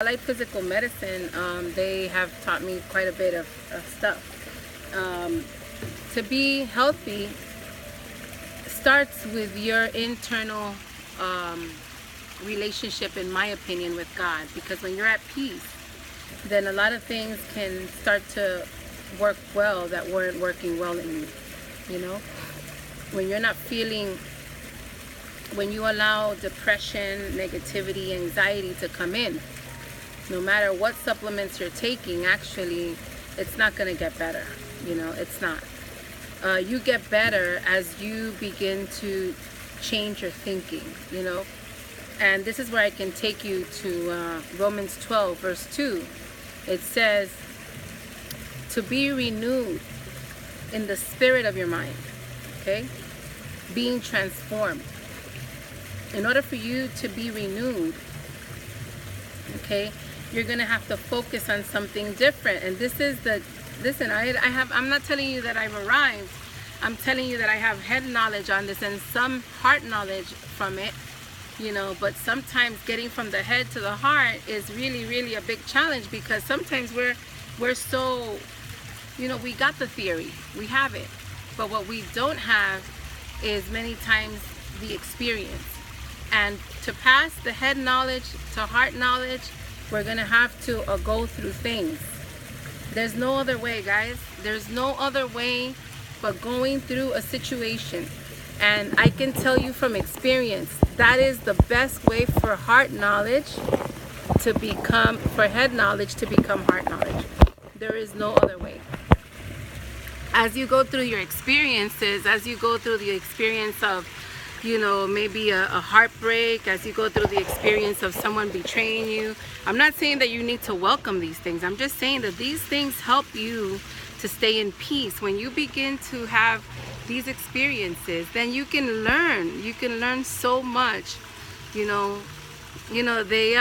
Like physical medicine, they have taught me quite a bit of stuff. To be healthy starts with your internal relationship, in my opinion, with God. Because when you're at peace, then a lot of things can start to work well that weren't working well in you. You know, when you're not feeling, when you allow depression, negativity, anxiety to come in, no matter what supplements you're taking, actually, it's not going to get better. You know, it's not. You get better as you begin to change your thinking, you know. And this is where I can take you to Romans 12, verse 2. It says, to be renewed in the spirit of your mind, okay? Being transformed. In order for you to be renewed, okay, you're gonna have to focus on something different. And this is the, listen, I'm not telling you that I've arrived. I'm telling you that I have head knowledge on this and some heart knowledge from it, you know. But sometimes getting from the head to the heart is really, really a big challenge, because sometimes we're so, you know, we got the theory, we have it, but what we don't have is many times the experience. And to pass the head knowledge to heart knowledge, we're gonna have to go through things. There's no other way, guys. There's no other way but going through a situation. And I can tell you from experience, that is the best way for heart knowledge to become, for head knowledge to become heart knowledge. There is no other way. As you go through your experiences, as you go through the experience of, you know, maybe a heartbreak, as you go through the experience of someone betraying you. I'm not saying that you need to welcome these things. I'm just saying that these things help you to stay in peace. When you begin to have these experiences, then you can learn. You can learn so much. You know, they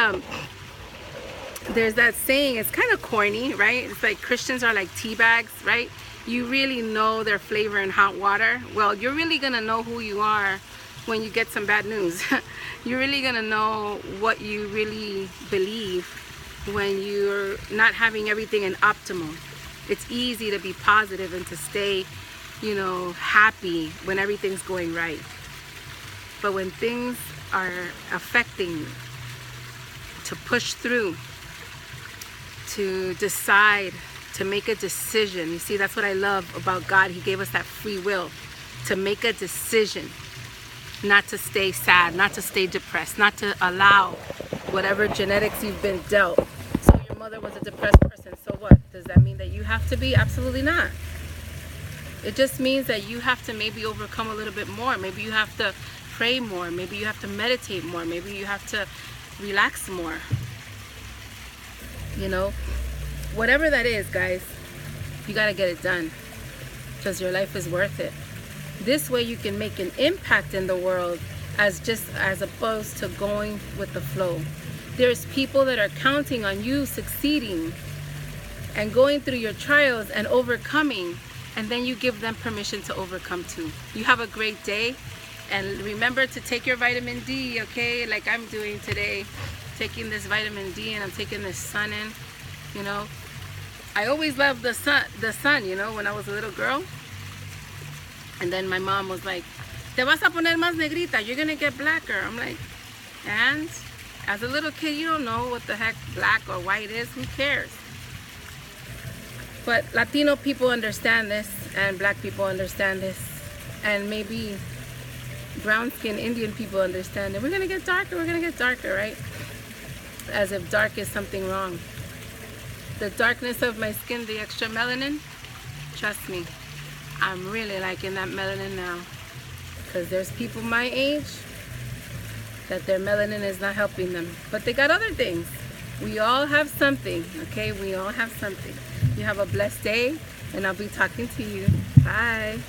there's that saying, it's kind of corny, right? It's like Christians are like tea bags, right? You really know their flavor in hot water. Well, you're really gonna know who you are when you get some bad news. You're really gonna know what you really believe when you're not having everything in optimum. It's easy to be positive and to stay, you know, happy when everything's going right. But when things are affecting you, to push through, to decide, to make a decision. You see, that's what I love about God. He gave us that free will to make a decision. Not to stay sad, not to stay depressed, not to allow whatever genetics you've been dealt. So your mother was a depressed person, so what? Does that mean that you have to be? Absolutely not. It just means that you have to maybe overcome a little bit more. Maybe you have to pray more. Maybe you have to meditate more. Maybe you have to relax more. You know, whatever that is, guys, you got to get it done, because your life is worth it. This way you can make an impact in the world, as opposed to going with the flow. There's people that are counting on you succeeding and going through your trials and overcoming, and then you give them permission to overcome too. You have a great day, and remember to take your vitamin D, okay? Like I'm doing today, taking this vitamin D, and I'm taking this sun in, you know. I always loved the sun, you know, when I was a little girl. And then my mom was like, te vas a poner más negrita, you're gonna get blacker. I'm like, and as a little kid, you don't know what the heck black or white is, who cares? But Latino people understand this, and black people understand this, and maybe brown-skinned Indian people understand it. We're gonna get darker, right? As if dark is something wrong. The darkness of my skin, the extra melanin, trust me, I'm really liking that melanin now, because there's people my age that their melanin is not helping them, but they got other things. We all have something, okay? We all have something. You have a blessed day, and I'll be talking to you. Bye.